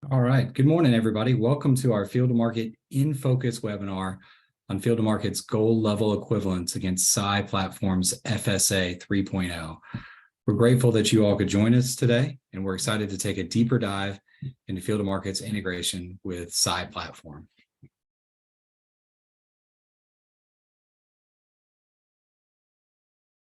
All right. Good morning, everybody. Welcome to our Field to Market in Focus webinar on Field to Market's Gold Level Equivalence against SAI Platform's FSA 3.0. We're grateful that you all could join us today, and we're excited to take a deeper dive into Field to Market's integration with SAI Platform.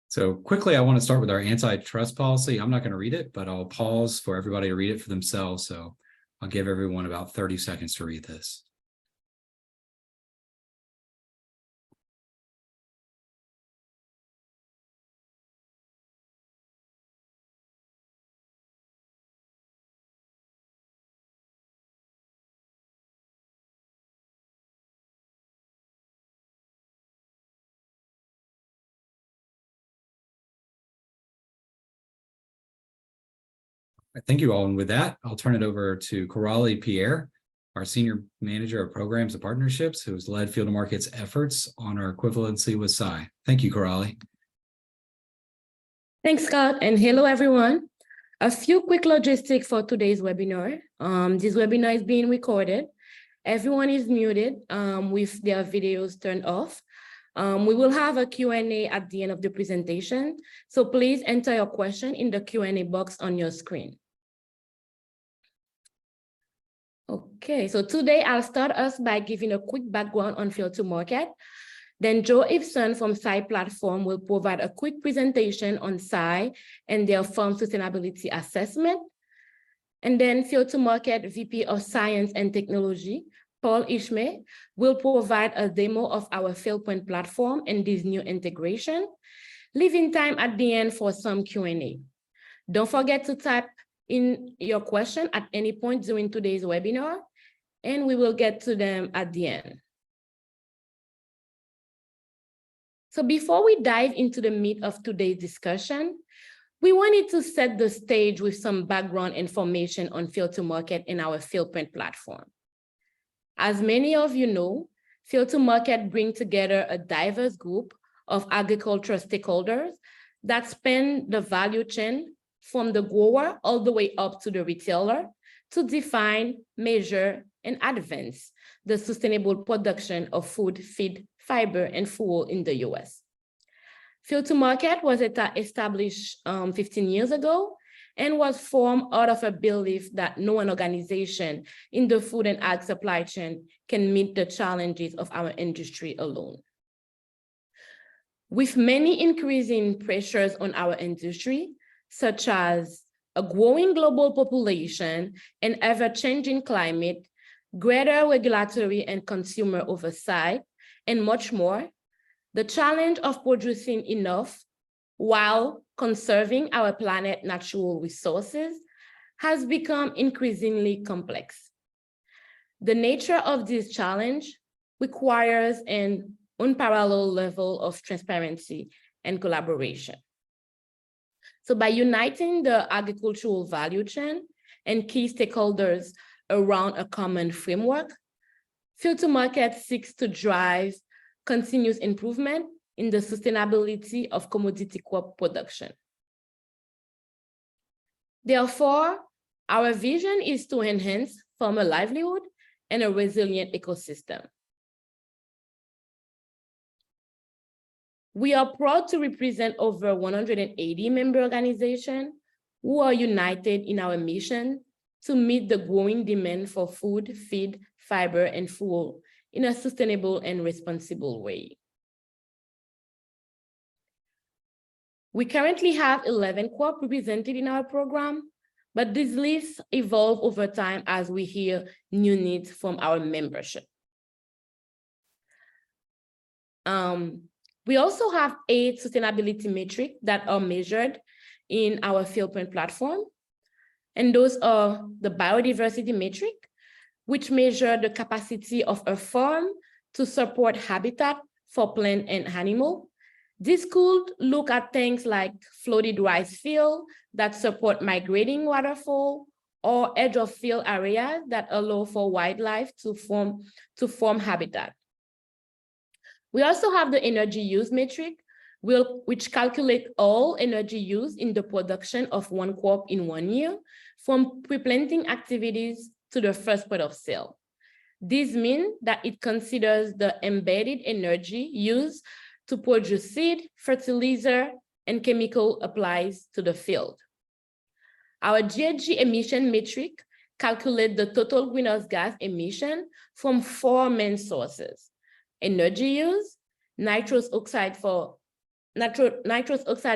So quickly, I want to start with our antitrust policy. I'm not going to read it, but I'll pause for everybody to read it for themselves. So I'll give everyone about 30 seconds to read this. Thank you all. And with that, I'll turn it over to Coralie Pierre, our Senior Manager of Programs and Partnerships, who has led Field to Market's efforts on our equivalency with SAI. Thank you, Coralie. Thanks, Scott, and hello, everyone. A few quick logistics for today's webinar. This webinar is being recorded. Everyone is muted with their videos turned off. We will have a Q&A at the end of the presentation, so please enter your question in the Q&A box on your screen. Okay, so today I'll start us by giving a quick background on Field to Market. Then Joe Iveson from SAI Platform will provide a quick presentation on SAI and their farm sustainability assessment. And then Field to Market VP of Science and Technology, Paul Ishmael, will provide a demo of our Fieldprint Platform and this new integration, leaving time at the end for some Q&A. Don't forget to type in your question at any point during today's webinar, and we will get to them at the end. So before we dive into the meat of today's discussion, we wanted to set the stage with some background information on Field to Market in our Fieldprint platform. As many of you know, Field to Market brings together a diverse group of agricultural stakeholders that span the value chain from the grower all the way up to the retailer to define, measure, and advance the sustainable production of food, feed, fiber, and fuel in the US. Field to Market was established 15 years ago and was formed out of a belief that no one organization in the food and ag supply chain can meet the challenges of our industry alone. With many increasing pressures on our industry, such as a growing global population and ever-changing climate, greater regulatory and consumer oversight, and much more, the challenge of producing enough while conserving our planet's natural resources has become increasingly complex. The nature of this challenge requires an unparalleled level of transparency and collaboration. So by uniting the agricultural value chain and key stakeholders around a common framework, Field to Market seeks to drive continuous improvement in the sustainability of commodity crop production. Therefore, our vision is to enhance farmer livelihood and a resilient ecosystem. We are proud to represent over 180 member organizations who are united in our mission to meet the growing demand for food, feed, fiber, and fuel in a sustainable and responsible way. We currently have 11 crops represented in our program, but these lists evolve over time as we hear new needs from our membership. We also have 8 sustainability metrics that are measured in our Fieldprint platform. And those are the biodiversity metric, which measure the capacity of a farm to support habitat for plant and animal. This could look at things like flooded rice field that support migrating waterfowl or edge of field areas that allow for wildlife to form habitat. We also have the energy use metric, which calculate all energy used in the production of one crop in 1 year, from pre-planting activities to the first point of sale. This means that it considers the embedded energy used to produce seed, fertilizer, and chemical applies to the field. Our GHG emission metric calculates the total greenhouse gas emission from 4 main sources: energy use, nitrous oxide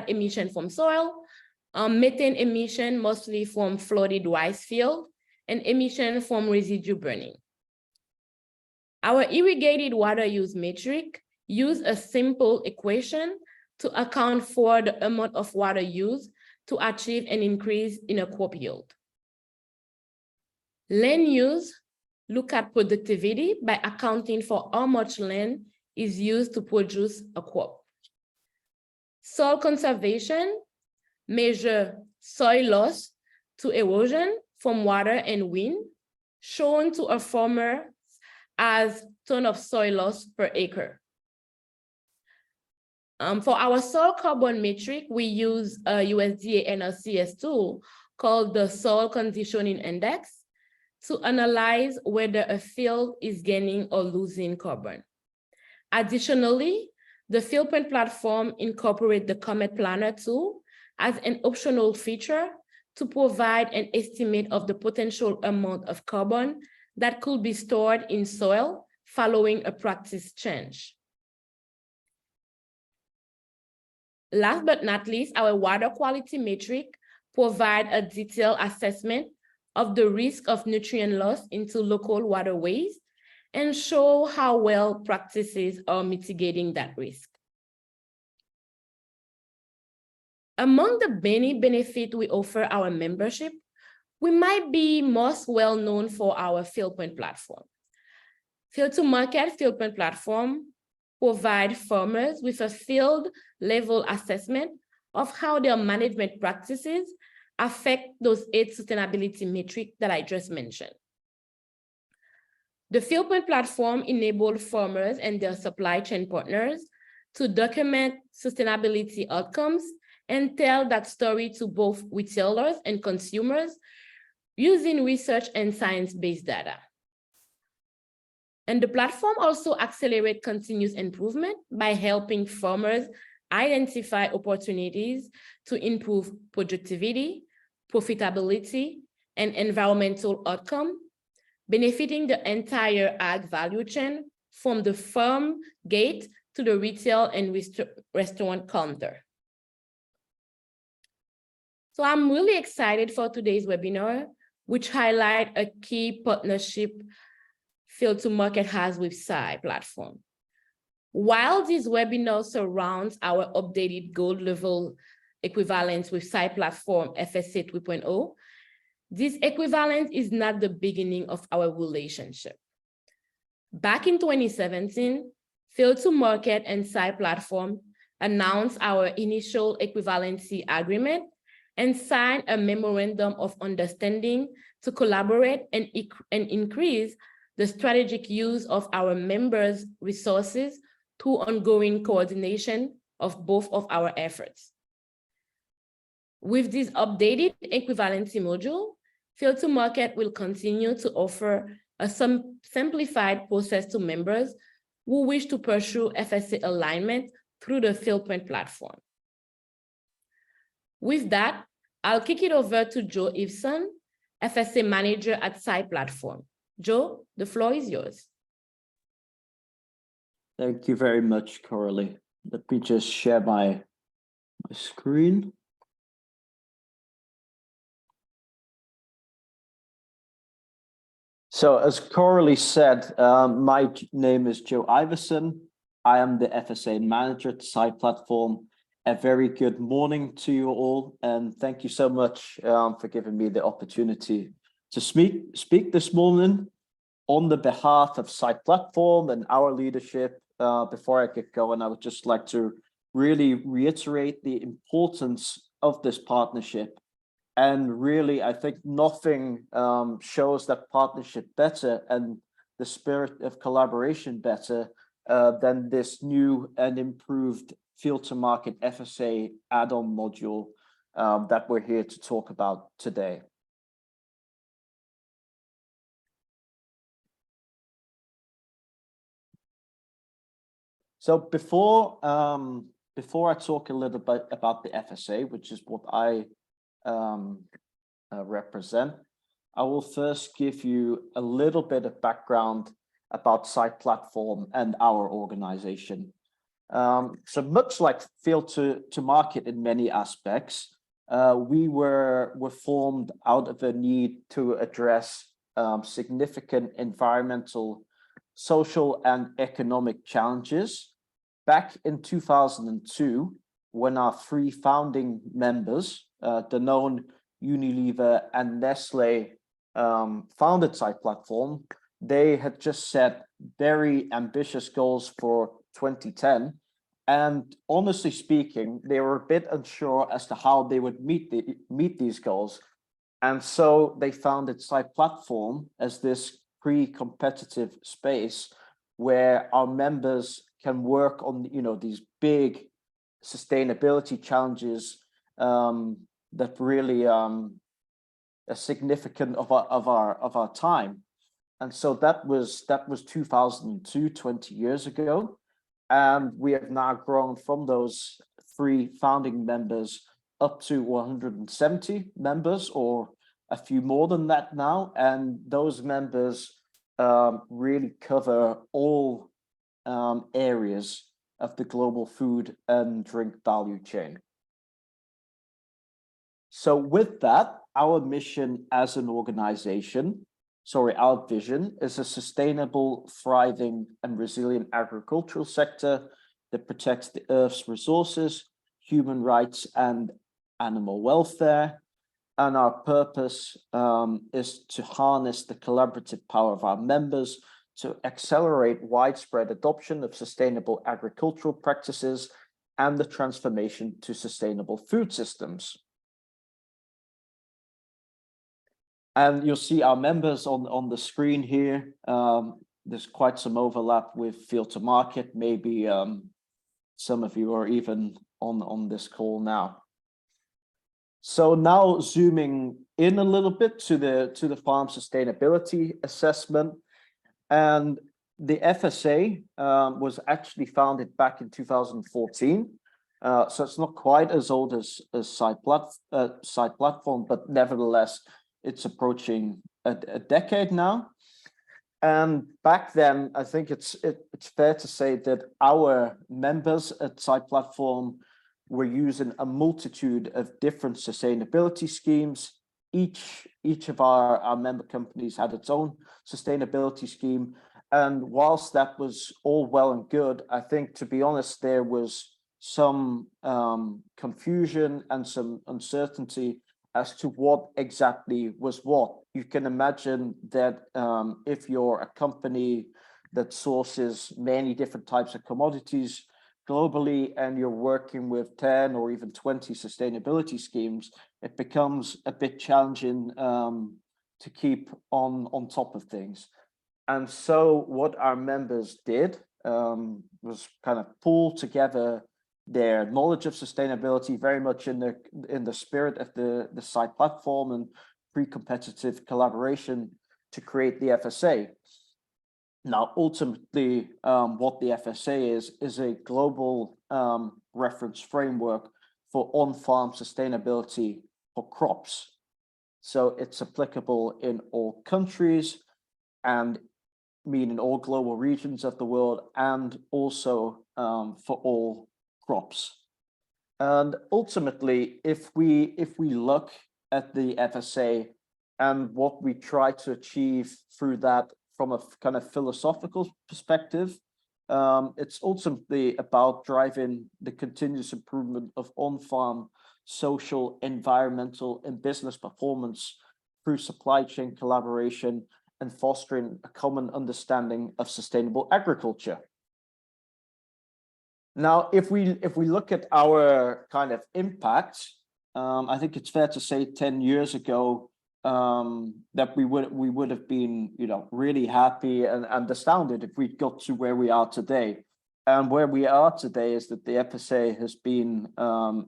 emission from soil, methane emission mostly from flooded rice field, and emission from residue burning. Our irrigated water use metric uses a simple equation to account for the amount of water used to achieve an increase in a crop yield. Land use look at productivity by accounting for how much land is used to produce a crop. Soil conservation measure soil loss to erosion from water and wind, shown to a farmer as ton of soil loss per acre. For our soil carbon metric, we use a USDA NRCS tool called the Soil Conditioning Index to analyze whether a field is gaining or losing carbon. Additionally, the Fieldprint platform incorporates the Comet Planner tool as an optional feature to provide an estimate of the potential amount of carbon that could be stored in soil following a practice change. Last but not least, our water quality metric provides a detailed assessment of the risk of nutrient loss into local waterways and show how well practices are mitigating that risk. Among the many benefits we offer our membership, we might be most well known for our Fieldprint platform. Field to Market Fieldprint platform provide farmers with a field level assessment of how their management practices affect those 8 sustainability metrics that I just mentioned. The Fieldprint platform enables farmers and their supply chain partners to document sustainability outcomes and tell that story to both retailers and consumers using research and science-based data. And the platform also accelerates continuous improvement by helping farmers identify opportunities to improve productivity, profitability, and environmental outcome, benefiting the entire ag value chain from the farm gate to the retail and restaurant counter. So I'm really excited for today's webinar, which highlight a key partnership Field to Market has with SAI Platform. While this webinar surrounds our updated Gold Level Equivalence with SAI Platform FSA 3.0, this equivalence is not the beginning of our relationship. Back in 2017, Field to Market and SAI Platform announced our initial equivalency agreement and signed a memorandum of understanding to collaborate and increase the strategic use of our members' resources through ongoing coordination of both of our efforts. With this updated equivalency module, Field to Market will continue to offer a simplified process to members who wish to pursue FSA alignment through the Fieldprint platform. With that, I'll kick it over to Joe Iveson, FSA Manager at SAI Platform. Joe, the floor is yours. Thank you very much, Coralie. Let me just share my screen. So as Coralie said, my name is Joe Iveson. I am the FSA Manager at SAI Platform. A very good morning to you all, and thank you so much for giving me the opportunity to speak this morning on the behalf of SAI Platform and our leadership. Before I get going, I would just like to really reiterate the importance of this partnership. And really, I think nothing shows that partnership better and the spirit of collaboration better than this new and improved Field to Market FSA add-on module that we're here to talk about today. So before I talk a little bit about the FSA, which is what I represent, I will first give you a little bit of background about SAI Platform and our organization. So much like Field to Market in many aspects, we were formed out of a need to address significant environmental, social, and economic challenges. Back in 2002, when our three founding members, Danone, Unilever, and Nestle, founded SAI Platform, they had just set very ambitious goals for 2010. And honestly speaking, they were a bit unsure as to how they would meet these goals. And so they founded SAI Platform as this pre-competitive space where our members can work on, these big sustainability challenges that really are significant of our time. And so that was 2002, 20 years ago. And we have now grown from those three founding members up to 170 members, or a few more than that now. And those members really cover all areas of the global food and drink value chain. So with that, our mission as an organization, our vision is a sustainable, thriving, and resilient agricultural sector that protects the Earth's resources, human rights, and animal welfare. And our purpose is to harness the collaborative power of our members to accelerate widespread adoption of sustainable agricultural practices and the transformation to sustainable food systems. And you'll see our members on the screen here. There's quite some overlap with Field to Market. Maybe some of you are even on this call now. So now zooming in a little bit to the farm sustainability assessment. And the FSA was actually founded back in 2014. So it's not quite as old as SAI Platform, but nevertheless, it's approaching a decade now. And back then, I think it's fair to say that our members at SAI Platform were using a multitude of different sustainability schemes. Each of our member companies had its own sustainability scheme. And whilst that was all well and good, I think, to be honest, there was some confusion and some uncertainty as to what exactly was what. You can imagine that if you're a company that sources many different types of commodities globally and you're working with 10 or even 20 sustainability schemes, it becomes a bit challenging to keep on top of things. And so what our members did was kind of pull together their knowledge of sustainability, very much in the spirit of the SAI Platform and pre-competitive collaboration, to create the FSA. Now, ultimately, what the FSA is a global reference framework for on-farm sustainability for crops. So it's applicable in all countries, and meaning all global regions of the world, and also for all crops. And ultimately, if we look at the FSA and what we try to achieve through that from a kind of philosophical perspective, it's ultimately about driving the continuous improvement of on-farm social, environmental, and business performance through supply chain collaboration and fostering a common understanding of sustainable agriculture. Now, if we look at our kind of impact, I think it's fair to say 10 years ago that we would have been, really happy and astounded if we got to where we are today. And where we are today is that the FSA has been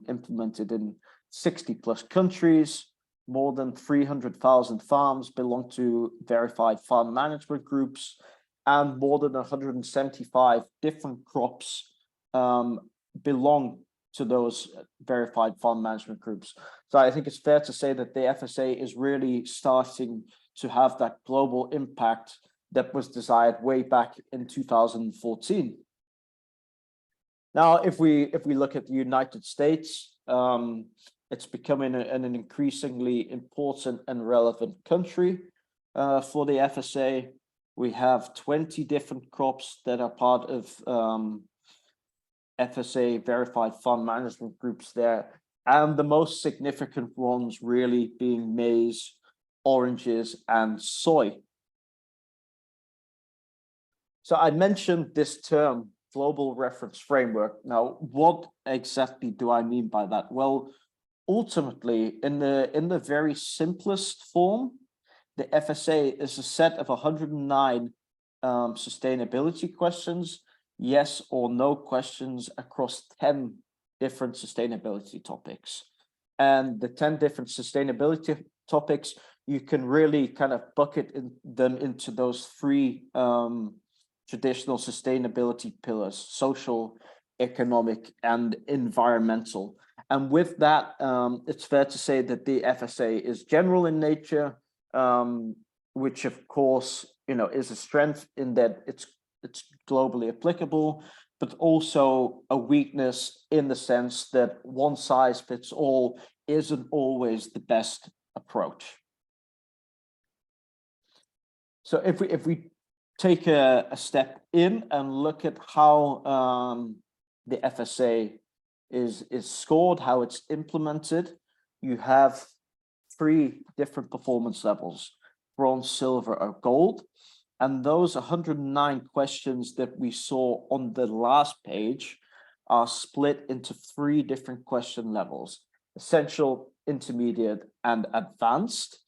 implemented in 60+ countries. More than 300,000 farms belong to verified farm management groups. and more than 175 different crops belong to those verified farm management groups. So I think it's fair to say that the FSA is really starting to have that global impact that was desired way back in 2014. Now, if we look at the United States, it's becoming an increasingly important and relevant country for the FSA. We have 20 different crops that are part of FSA verified farm management groups there, and the most significant ones really being maize, oranges, and soy. So I mentioned this term, global reference framework. Now, what exactly do I mean by that? Well, ultimately, in the very simplest form, the FSA is a set of 109 sustainability questions, yes or no questions across 10 different sustainability topics. And the 10 different sustainability topics, you can really kind of bucket them into those three traditional sustainability pillars: social, economic, and environmental. And with that, it's fair to say that the FSA is general in nature, which of course, is a strength in that it's globally applicable, but also a weakness in the sense that one size fits all isn't always the best approach. So if we take a step in and look at how the FSA is scored, how it's implemented, you have three different performance levels: bronze, silver, or gold. And those 109 questions that we saw on the last page are split into three different question levels: essential, intermediate, and advanced.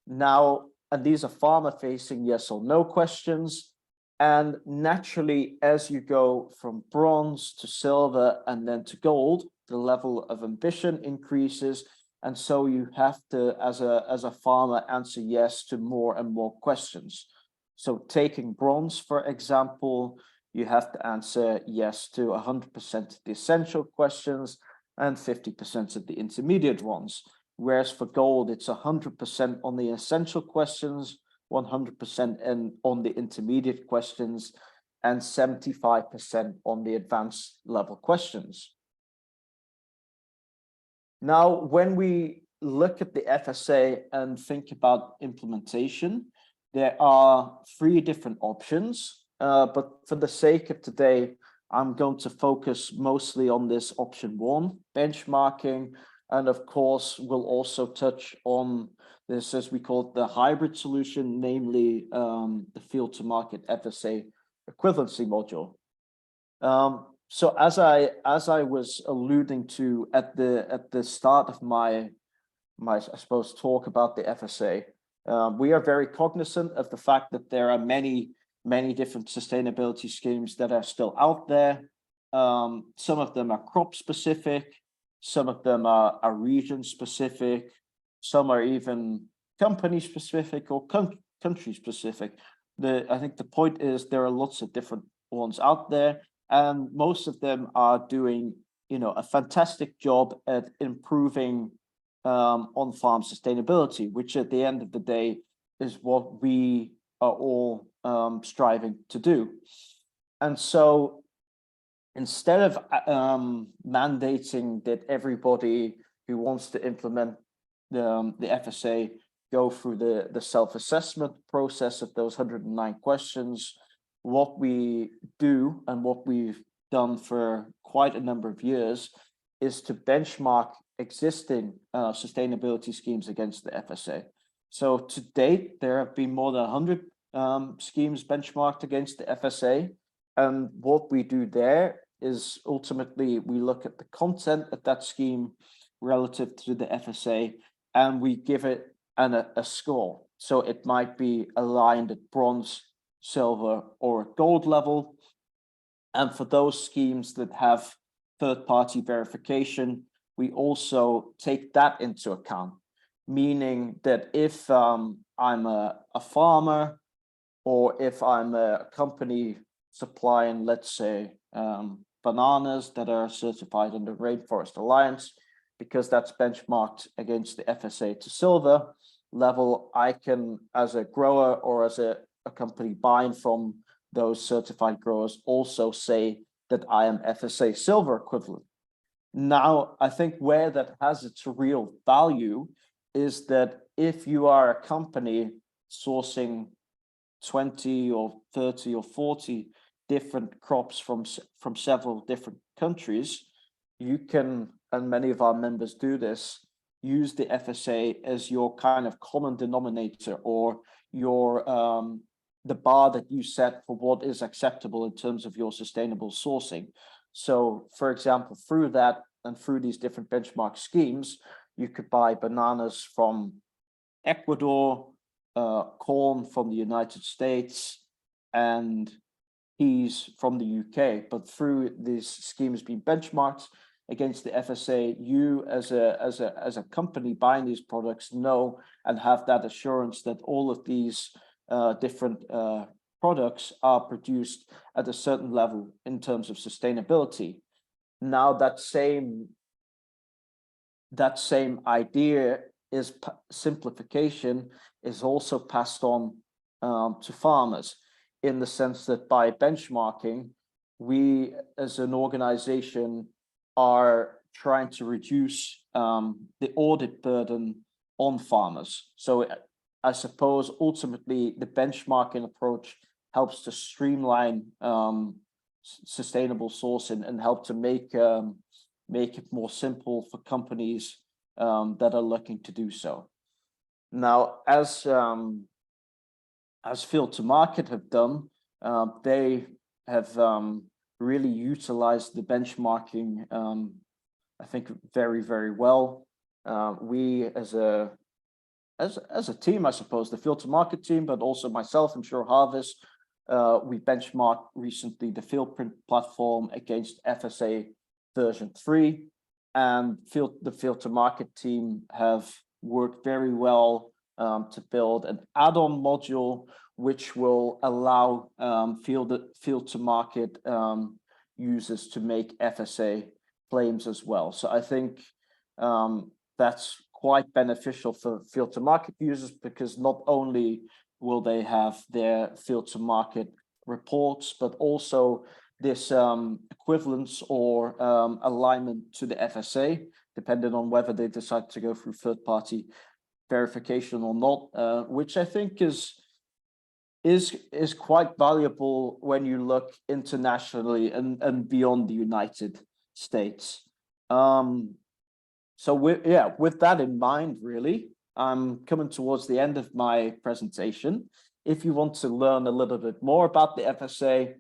Now, and these are farmer-facing yes or no questions. And naturally, as you go from bronze to silver and then to gold, the level of ambition increases. And so you have to, as a farmer, answer yes to more and more questions. So taking bronze, for example, you have to answer yes to 100% of the essential questions and 50% of the intermediate ones. Whereas for gold, it's 100% on the essential questions, 100% on the intermediate questions, and 75% on the advanced level questions. Now, when we look at the FSA and think about implementation, there are three different options, but for the sake of today, I'm going to focus mostly on this option one, benchmarking. And of course, we'll also touch on this, as we call it, the hybrid solution, namely the field to market FSA equivalency module. So as I was alluding to at the start of my I suppose talk about the FSA, we are very cognizant of the fact that there are many different sustainability schemes that are still out there. Some of them are crop specific. Some of them are region specific, some are even company specific or country specific. I think the point is there are lots of different ones out there, and most of them are doing a fantastic job at improving on-farm sustainability, which at the end of the day is what we are all striving to do. And so instead of mandating that everybody who wants to implement the FSA go through the self-assessment process of those 109 questions, what we do and what we've done for quite a number of years is to benchmark existing sustainability schemes against the FSA. So to date, there have been more than 100 schemes benchmarked against the FSA. And what we do there is ultimately we look at the content of that scheme relative to the FSA, and we give it a score. So it might be aligned at bronze, silver, or gold level. And for those schemes that have third-party verification, we also take that into account, meaning that if I'm a farmer or if I'm a company supplying, let's say, bananas that are certified under Rainforest Alliance, because that's benchmarked against the FSA to silver level, I can, as a grower or as a company buying from those certified growers, also say that I am FSA silver equivalent. Now, I think where that has its real value is that if you are a company sourcing 20 or 30 or 40 different crops from several different countries, you can, and many of our members do this, use the FSA as your kind of common denominator, or your the bar that you set for what is acceptable in terms of your sustainable sourcing. So, for example, through that and through these different benchmark schemes, you could buy bananas from Ecuador, corn from the United States, and peas from the UK. But through these schemes being benchmarked against the FSA, you as a company buying these products know and have that assurance that all of these different products are produced at a certain level in terms of sustainability. Now that same idea is simplification is also passed on to farmers, in the sense that by benchmarking, we as an organization are trying to reduce the audit burden on farmers. So I suppose ultimately the benchmarking approach helps to streamline sustainable sourcing and help to make it more simple for companies that are looking to do so. Now, as Field to Market have done, they have really utilized the benchmarking, I think, very, very well. We as a team, I suppose, the Field to Market team, but also myself and Sure Harvest, we benchmarked recently the Fieldprint platform against FSA version 3, and the Field to Market team have worked very well to build an add-on module which will allow Field to Market users to make FSA claims as well. So I think that's quite beneficial for Field to Market users, because not only will they have their Field to Market reports, but also this equivalence or alignment to the FSA, depending on whether they decide to go through third-party verification or not, which I think is quite valuable when you look internationally and beyond the United States. So with that in mind, really, I'm coming towards the end of my presentation. If you want to learn a little bit more about the FSA,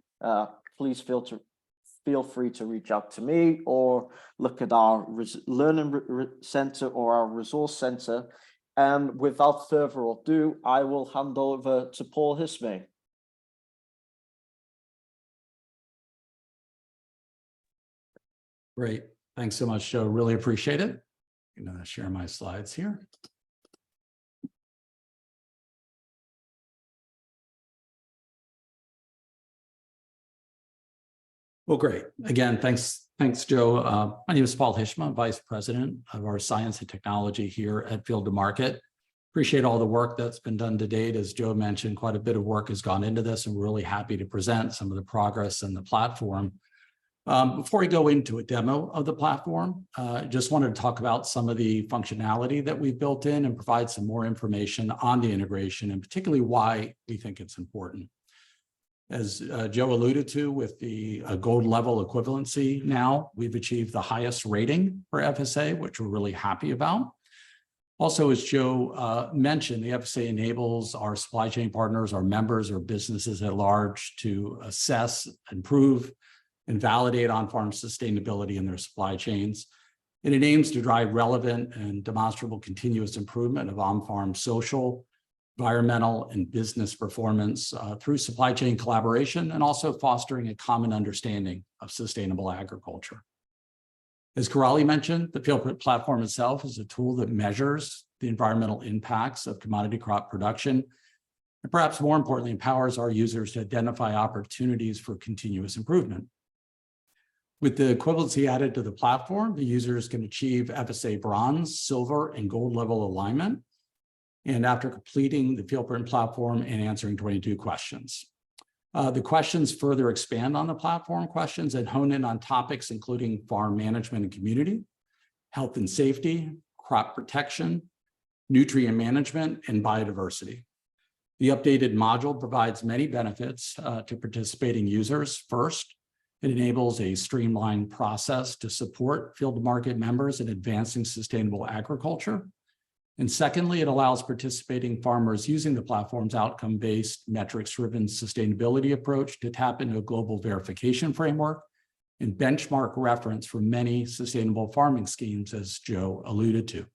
please feel free to reach out to me or look at our Learning Center or our Resource Center. And without further ado, I will hand over to Paul Hismay. Great. Thanks so much, Joe. Really appreciate it. I'm going to share my slides here. Well, great. Again, thanks, Joe. My name is Paul Hismay, Vice President of our Science and Technology here at Field to Market. Appreciate all the work that's been done to date. As Joe mentioned, quite a bit of work has gone into this, and we're really happy to present some of the progress in the platform. Before we go into a demo of the platform, just wanted to talk about some of the functionality that we've built in and provide some more information on the integration, and particularly why we think it's important. As Joe alluded to, with the Gold Level Equivalency now, we've achieved the highest rating for FSA, which we're really happy about. Also, as Joe mentioned, the FSA enables our supply chain partners, our members, or businesses at large to assess, improve, and validate on-farm sustainability in their supply chains. And it aims to drive relevant and demonstrable continuous improvement of on-farm social, environmental, and business performance through supply chain collaboration, and also fostering a common understanding of sustainable agriculture. As Karali mentioned, the Fieldprint platform itself is a tool that measures the environmental impacts of commodity crop production And perhaps more importantly, empowers our users to identify opportunities for continuous improvement. With the equivalency added to the platform, the users can achieve FSA Bronze, Silver, and Gold level alignment, and after completing the Fieldprint platform and answering 22 questions. The questions further expand on the platform questions and hone in on topics including farm management and community, health and safety, crop protection, nutrient management, and biodiversity. The updated module provides many benefits to participating users. First, it enables a streamlined process to support field market members in advancing sustainable agriculture. And secondly, it allows participating farmers using the platform's outcome-based, metrics-driven sustainability approach to tap into a global verification framework and benchmark reference for many sustainable farming schemes, as Joe alluded to.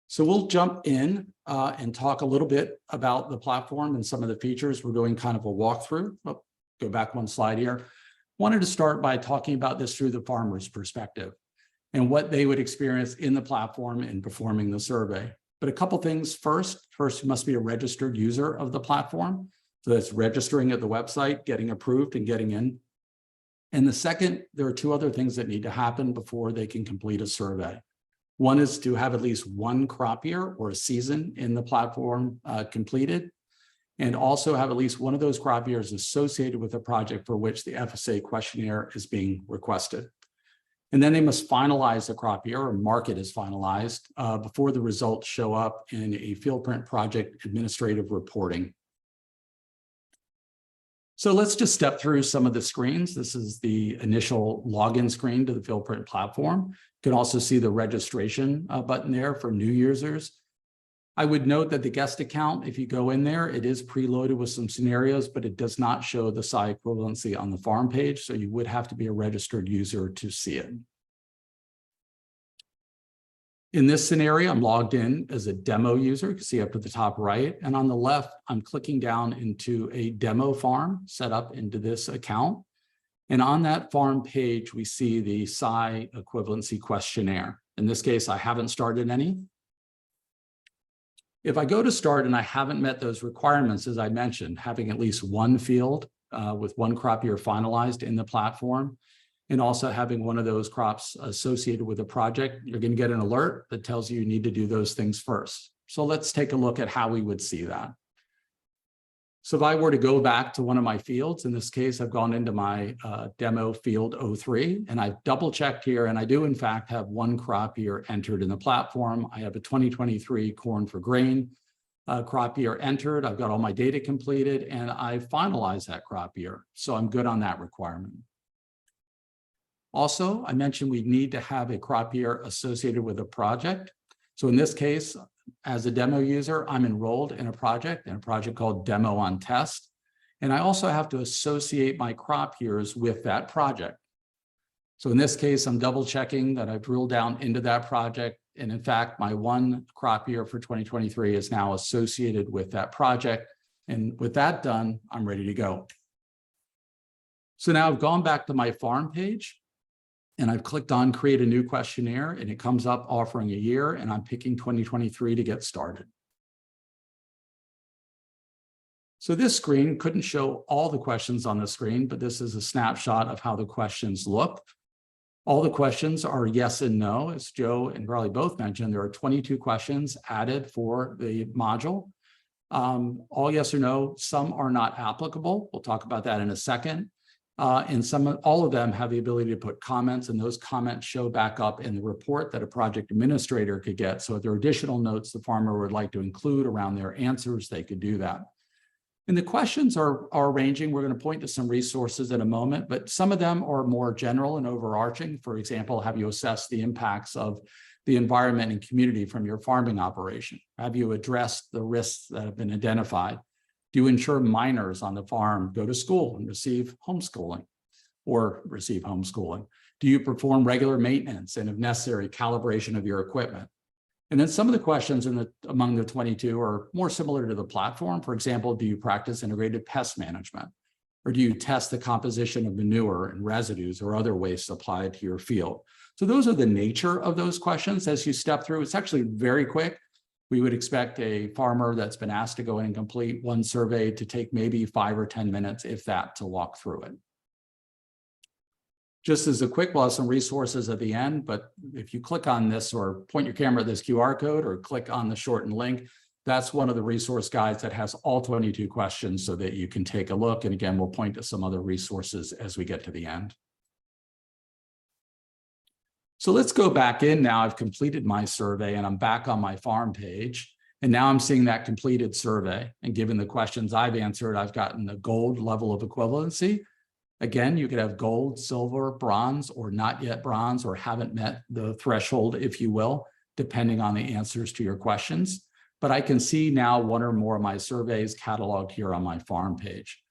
So we'll jump in and talk a little bit about the platform and some of the features. We're doing kind of a walkthrough. Oh, go back one slide here. Wanted to start by talking about this through the farmer's perspective and what they would experience in the platform in performing the survey. But a couple things first. First, you must be a registered user of the platform. So that's registering at the website, getting approved and getting in. And the second, there are two other things that need to happen before they can complete a survey. One is to have at least one crop year or a season in the platform completed, and also have at least one of those crop years associated with a project for which the FSA questionnaire is being requested. And then they must finalize the crop year or mark it as finalized before the results show up in a Fieldprint project administrative reporting. So let's just step through some of the screens. This is the initial login screen to the Fieldprint platform. You can also see the registration button there for new users. I would note that the guest account, if you go in there, it is preloaded with some scenarios, but it does not show the SAI equivalency on the farm page. So you would have to be a registered user to see it. In this scenario, I'm logged in as a demo user. You can see up at the top right. And on the left, I'm clicking down into a demo farm set up into this account. And on that farm page, we see the SAI equivalency questionnaire. In this case, I haven't started any. If I go to start and I haven't met those requirements, as I mentioned, having at least one field with one crop year finalized in the platform, and also having one of those crops associated with a project, you're going to get an alert that tells you you need to do those things first. So let's take a look at how we would see that. So if I were to go back to one of my fields, in this case, I've gone into my demo field 03, and I've double checked here, and I do in fact have one crop year entered in the platform. I have a 2023 corn for grain crop year entered. I've got all my data completed, and I've finalized that crop year. So I'm good on that requirement. Also, I mentioned we need to have a crop year associated with a project. So in this case, as a demo user, I'm enrolled in a project called Demo on Test. And I also have to associate my crop years with that project. So in this case, I'm double checking that I've drilled down into that project. And in fact, my one crop year for 2023 is now associated with that project. And with that done, I'm ready to go. So now I've gone back to my farm page. And I've clicked on create a new questionnaire, and it comes up offering a year, and I'm picking 2023 to get started. So this screen couldn't show all the questions on the screen, but this is a snapshot of how the questions look. All the questions are yes and no. As Joe and Riley both mentioned, there are 22 questions added for the module. All yes or no, some are not applicable. We'll talk about that in a second. And all of them have the ability to put comments, and those comments show back up in the report that a project administrator could get. So if there are additional notes the farmer would like to include around their answers, they could do that. And the questions are ranging. We're going to point to some resources in a moment, but some of them are more general and overarching. For example, have you assessed the impacts of the environment and community from your farming operation? Have you addressed the risks that have been identified? Do you ensure minors on the farm go to school and receive homeschooling? Do you perform regular maintenance and, if necessary, calibration of your equipment? And then some of the questions among the 22 are more similar to the platform. For example, do you practice integrated pest management? Or do you test the composition of manure and residues or other waste applied to your field? So those are the nature of those questions as you step through. It's actually very quick. We would expect a farmer that's been asked to go in and complete one survey to take maybe 5 or 10 minutes, if that, to walk through it. Just as a quick, we'll have some resources at the end, but if you click on this or point your camera at this QR code or click on the shortened link, that's one of the resource guides that has all 22 questions so that you can take a look. And again, we'll point to some other resources as we get to the end. So let's go back in now. I've completed my survey and I'm back on my farm page. And now I'm seeing that completed survey. And given the questions I've answered, I've gotten the gold level of equivalency. Again, you could have gold, silver, bronze, or not yet bronze, or haven't met the threshold, if you will, depending on the answers to your questions. But I can see now one or more of my surveys cataloged here on my farm page.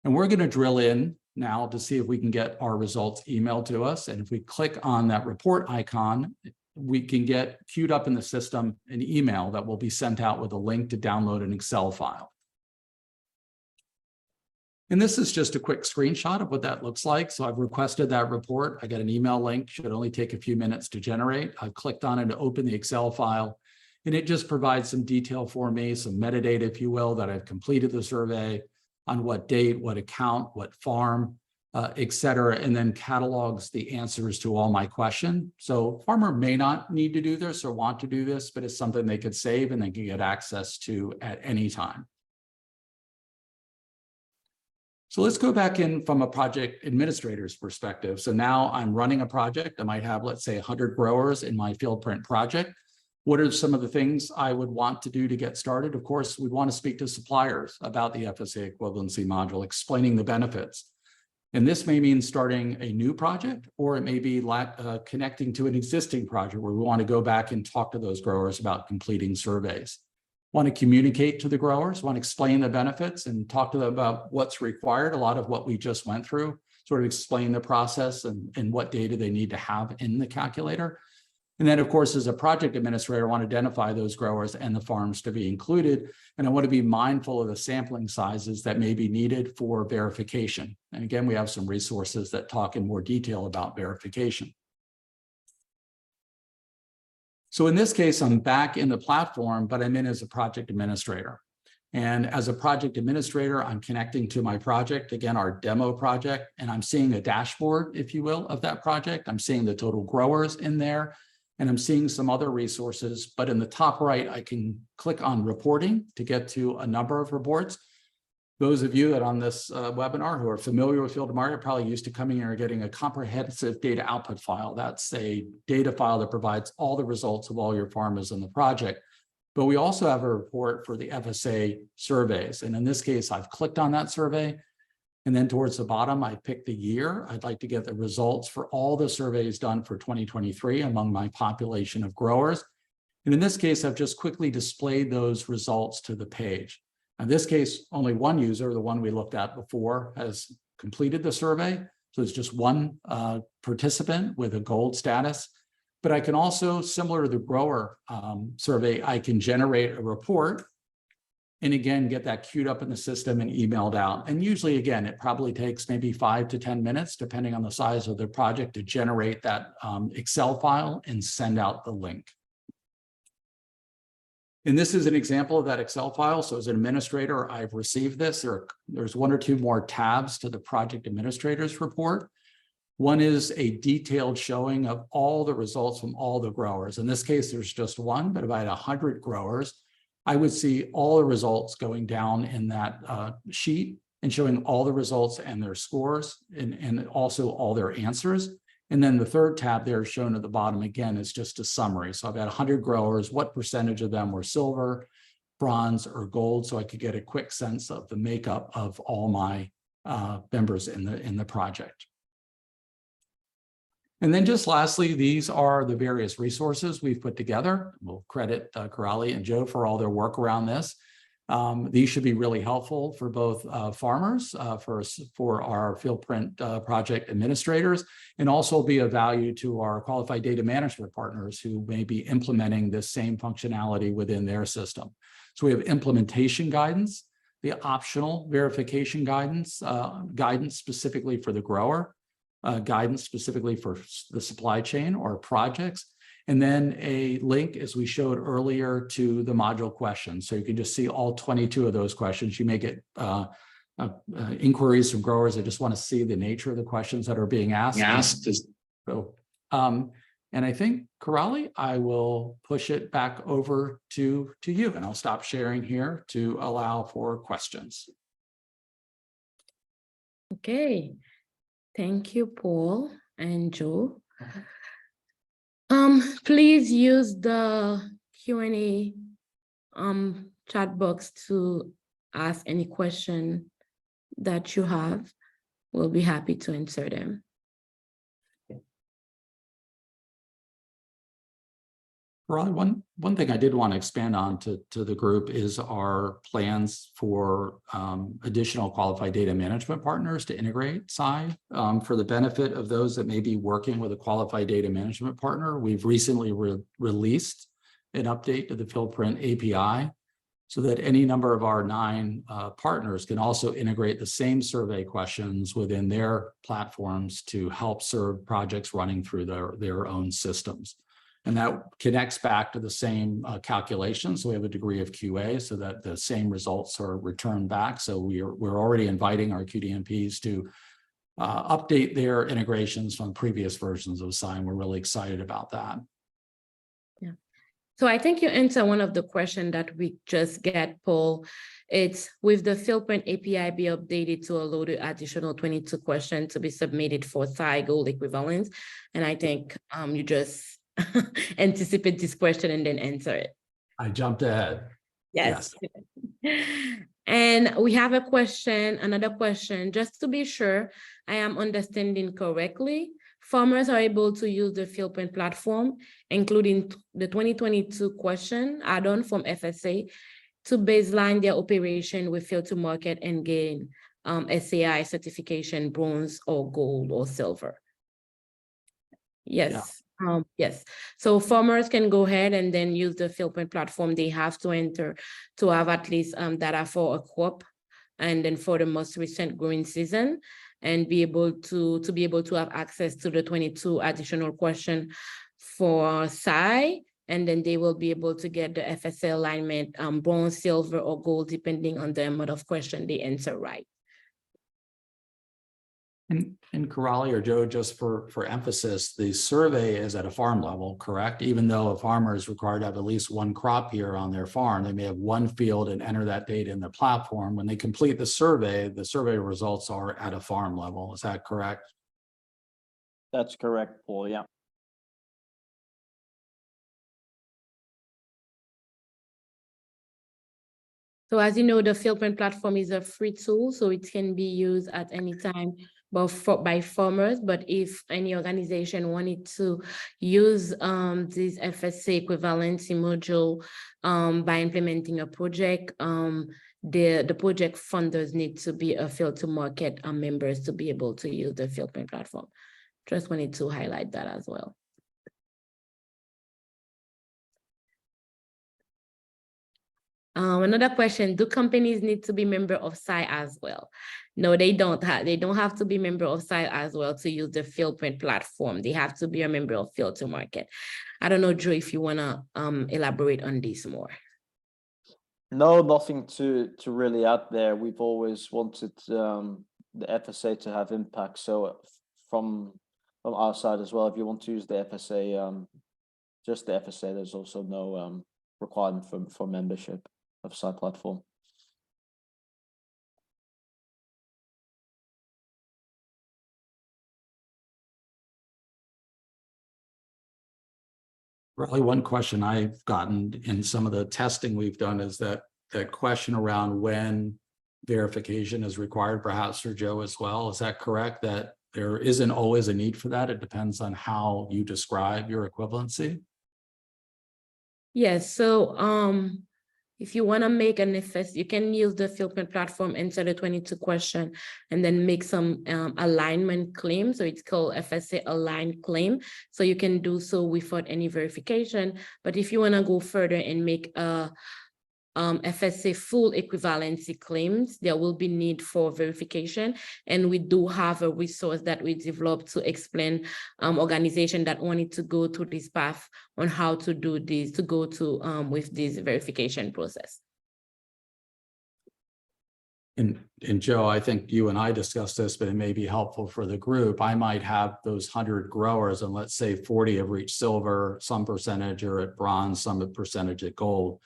And we're going to drill in now to see if we can get our results emailed to us. And if we click on that report icon, we can get queued up in the system an email that will be sent out with a link to download an Excel file. And this is just a quick screenshot of what that looks like. So I've requested that report. I got an email link, should only take a few minutes to generate. I've clicked on it to open the Excel file, and it just provides some detail for me, some metadata, if you will, that I've completed the survey, on what date, what account, what farm, et cetera, and then catalogs the answers to all my questions. So farmer may not need to do this or want to do this, but it's something they could save and they can get access to at any time. So let's go back in from a project administrator's perspective. So now I'm running a project. I might have, let's say, 100 growers in my Fieldprint project. What are some of the things I would want to do to get started? Of course, we want to speak to suppliers about the FSA equivalency module, explaining the benefits. And this may mean starting a new project, or it may be connecting to an existing project where we want to go back and talk to those growers about completing surveys. Want to communicate to the growers, want to explain the benefits and talk to them about what's required. A lot of what we just went through, sort of explain the process and what data they need to have in the calculator. And then, of course, as a project administrator, I want to identify those growers and the farms to be included. And I want to be mindful of the sampling sizes that may be needed for verification. And again, we have some resources that talk in more detail about verification. So in this case, I'm back in the platform, but I'm in as a project administrator. And as a project administrator, I'm connecting to my project, again, our demo project, and I'm seeing a dashboard, if you will, of that project. I'm seeing the total growers in there. And I'm seeing some other resources, but in the top right, I can click on reporting to get to a number of reports. Those of you that on this webinar who are familiar with Field to Market are probably used to coming here and getting a comprehensive data output file. That's a data file that provides all the results of all your farmers in the project. But we also have a report for the FSA surveys. And in this case, I've clicked on that survey. And then towards the bottom, I picked the year. I'd like to get the results for all the surveys done for 2023 among my population of growers. And in this case, I've just quickly displayed those results to the page. In this case, only one user, the one we looked at before, has completed the survey. So it's just one participant with a gold status. But I can also, similar to the grower survey, I can generate a report and again, get that queued up in the system and emailed out. And usually, again, it probably takes maybe 5 to 10 minutes, depending on the size of the project, to generate that Excel file and send out the link. And this is an example of that Excel file. So as an administrator, I've received this. There's 1 or 2 more tabs to the project administrator's report. One is a detailed showing of all the results from all the growers. In this case, there's just one, but if I had 100 growers, I would see all the results going down in that sheet and showing all the results and their scores and also all their answers. And then the third tab there shown at the bottom, again, is just a summary. So I've got 100 growers, what percentage of them were silver, bronze, or gold, so I could get a quick sense of the makeup of all my members in the project. And then just lastly, these are the various resources we've put together. We'll credit Corrali and Joe for all their work around this. These should be really helpful for both farmers, for our Fieldprint project administrators, and also be of value to our qualified data management partners who may be implementing this same functionality within their system. So we have implementation guidance, the optional verification guidance, guidance specifically for the grower, guidance specifically for the supply chain or projects, And then a link, as we showed earlier, to the module questions. So you can just see all 22 of those questions. You may get inquiries from growers that just want to see the nature of the questions that are being asked. And I think, Karali, I will push it back over to you, and I'll stop sharing here to allow for questions. Okay, thank you, Paul and Joe. Please use the Q&A chat box to ask any question that you have. We'll be happy to answer them. Ron, one thing I did want to expand on to the group is our plans for additional qualified data management partners to integrate SAI. For the benefit of those that may be working with a qualified data management partner, we've recently released an update to the Fieldprint API so that any number of our 9 partners can also integrate the same survey questions within their platforms to help serve projects running through their own systems. And that connects back to the same calculation. So we have a degree of QA so that the same results are returned back. So we're already inviting our QDMPs to update their integrations from previous versions of SAI. And we're really excited about that. Yeah. So I think you answered one of the questions that we just get, Paul. It's with the Fieldprint API be updated to allow the additional 22 questions to be submitted for SAI Gold Equivalence. And I think you just anticipate this question and then answer it. I jumped ahead. Yes. And we have a question, another question, just to be sure I am understanding correctly. Farmers are able to use the Fieldprint platform, including the 2022 question add-on from FSA, to baseline their operation with field to market and gain SAI certification, bronze or gold or silver. Yes. Yeah. Yes, so farmers can go ahead and then use the Fieldprint platform. They have to enter to have at least data for a crop and then for the most recent growing season, and be able to have access to the 22 additional question for SAI, and then they will be able to get the FSA alignment, bronze, silver, or gold, depending on the amount of question they answer right. And Karali or Joe, just for emphasis, the survey is at a farm level, correct? Even though a farmer is required to have at least 1 crop year on their farm, they may have 1 field and enter that data in the platform. When they complete the survey results are at a farm level. Is that correct? That's correct, Paul. Yeah. So as you know, the Fieldprint platform is a free tool, so it can be used at any time by farmers. But if any organization wanted to use this FSA equivalency module by implementing a project, the project funders need to be a field to market members to be able to use the Fieldprint platform. Just wanted to highlight that as well. Another question, do companies need to be member of SAI as well? No, they don't have to be member of SAI as well to use the Fieldprint platform. They have to be a member of Field to Market. I don't know, Joe, if you want to elaborate on this more. No, nothing to really add there. We've always wanted the FSA to have impact. So from our side as well, if you want to use the FSA, just the FSA, there's also no requirement for membership of SAI Platform. Really, one question I've gotten in some of the testing we've done is that question around when verification is required, perhaps for Joe as well. Is that correct, that there isn't always a need for that? It depends on how you describe your equivalency? Yes, so if you want to make an FS, you can use the Fieldprint platform, enter the 22 question, and then make some alignment claim. So it's called FSA aligned claim. So you can do so without any verification. But if you want to go further and make a FSA full equivalency claims, there will be need for verification. And we do have a resource that we developed to explain organizations that wanted to go through this path on how to do this, to go to with this verification process. And Joe, I think you and I discussed this, but it may be helpful for the group. I might have those 100 growers, and let's say 40 have reached silver, some percentage are at bronze, some percentage at gold.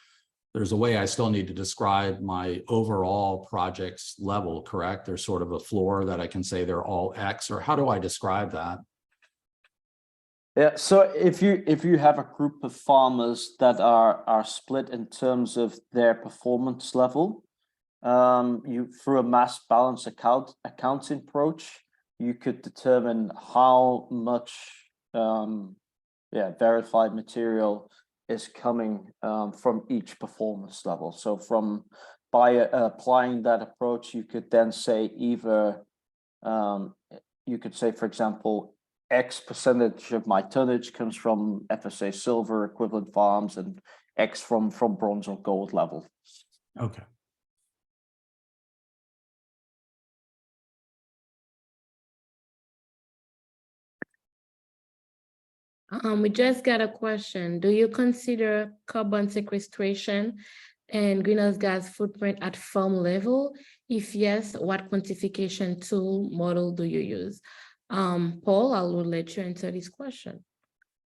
There's a way I still need to describe my overall project's level, correct? There's sort of a floor that I can say they're all X, or how do I describe that? Yeah, so if you have a group of farmers that are split in terms of their performance level, you through a mass balance accounting approach, you could determine how much verified material is coming from each performance level. So by applying that approach, you could then say either you could say, for example, X percentage of my tonnage comes from FSA silver equivalent farms and X from bronze or gold level. Okay. We just got a question. Do you consider carbon sequestration and greenhouse gas footprint at farm level? If yes, what quantification tool model do you use? Paul, I will let you answer this question.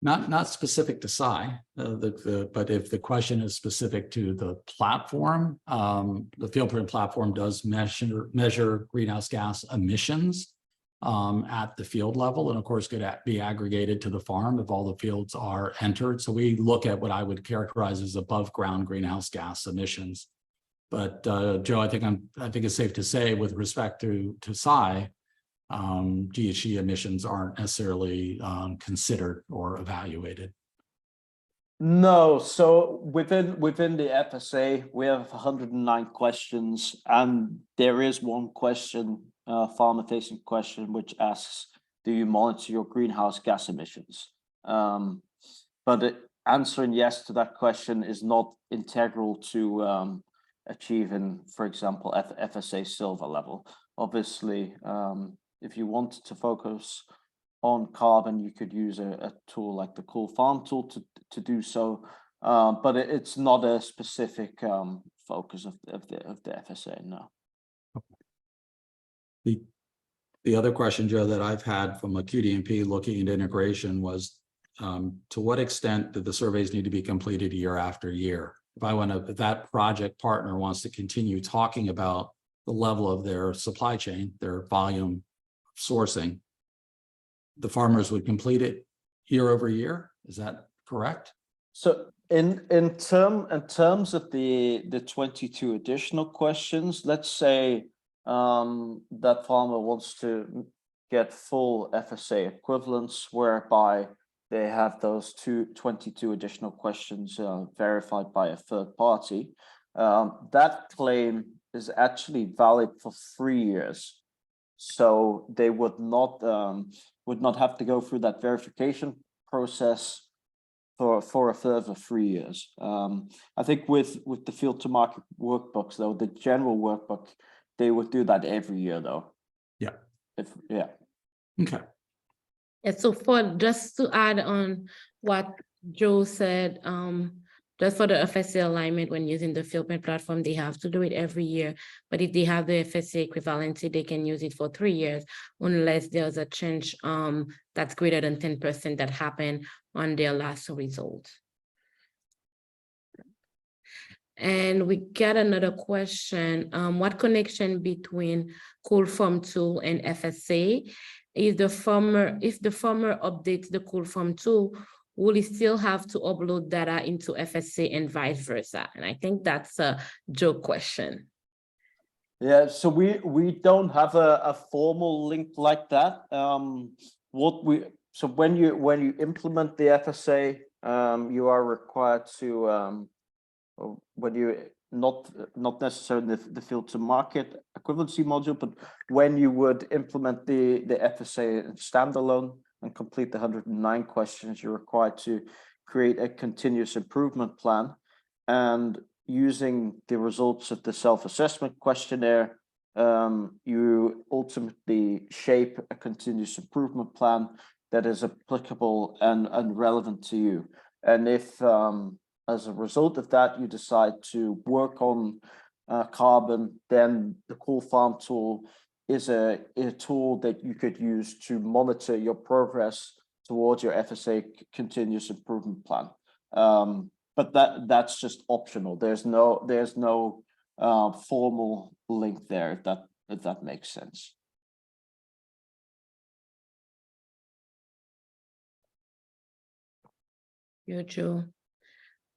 Not specific to SAI, but if the question is specific to the platform, the Fieldprint platform does measure greenhouse gas emissions at the field level, and of course could be aggregated to the farm if all the fields are entered. So we look at what I would characterize as above ground greenhouse gas emissions. But Joe, I think it's safe to say with respect to SAI, GHG emissions aren't necessarily considered or evaluated. No, so within the FSA, we have 109 questions, and there is one question, farmer-facing question, which asks, do you monitor your greenhouse gas emissions? But answering yes to that question is not integral to achieving, for example, FSA silver level. Obviously, if you want to focus on carbon, you could use a tool like the Cool Farm tool to do so, but it's not a specific focus of the FSA. No. The other question, Joe, that I've had from a QDMP looking at integration was, to what extent do the surveys need to be completed year after year? If that project partner wants to continue talking about the level of their supply chain, their volume sourcing, the farmers would complete it year over year. Is that correct? So in terms of the 22 additional questions, let's say that farmer wants to get full FSA equivalence, whereby they have those 22 additional questions verified by a third party. That claim is actually valid for 3 years. So they would not have to go through that verification process for a further 3 years. I think with the field to market workbooks, though, the general workbook, they would do that every year, though. Yeah. Okay. Yeah, so just to add on what Joe said, just for the FSA alignment, when using the Fieldprint platform, they have to do it every year. But if they have the FSA equivalency, they can use it for 3 years, unless there's a change that's greater than 10% that happened on their last result. And we got another question. What connection between Cool Farm tool and FSA? If the farmer updates the Cool Farm tool, will he still have to upload data into FSA and vice versa? And I think that's a Joe question. Yeah, so we don't have a formal link like that. So when you implement the FSA, you are required to when you not necessarily the field to market equivalency module, but when you would implement the FSA standalone and complete the 109 questions, you're required to create a continuous improvement plan. And using the results of the self-assessment questionnaire, you ultimately shape a continuous improvement plan that is applicable and relevant to you. And if as a result of that, you decide to work on carbon, then the Cool Farm tool is a tool that you could use to monitor your progress towards your FSA continuous improvement plan. But that's just optional. There's no formal link there, if that makes sense. Yo, Joe.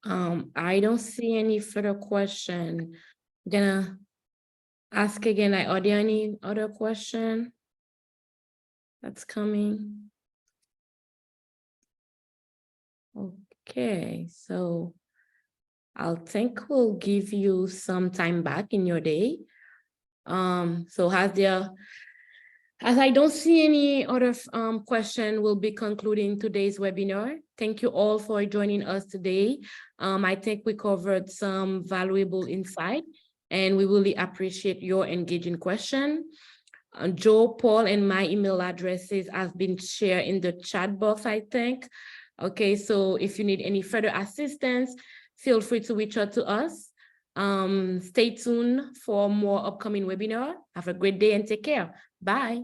I don't see any further question. I'm gonna ask again, like, are there any other question that's coming? Okay, so I'll think we'll give you some time back in your day. So as I don't see any other question, we'll be concluding today's webinar. Thank you all for joining us today. I think we covered some valuable insight, and we really appreciate your engaging question. Joe, Paul, and my email addresses have been shared in the chat box, I think. Okay, so if you need any further assistance, feel free to reach out to us. Stay tuned for more upcoming webinar. Have a great day and take care. Bye.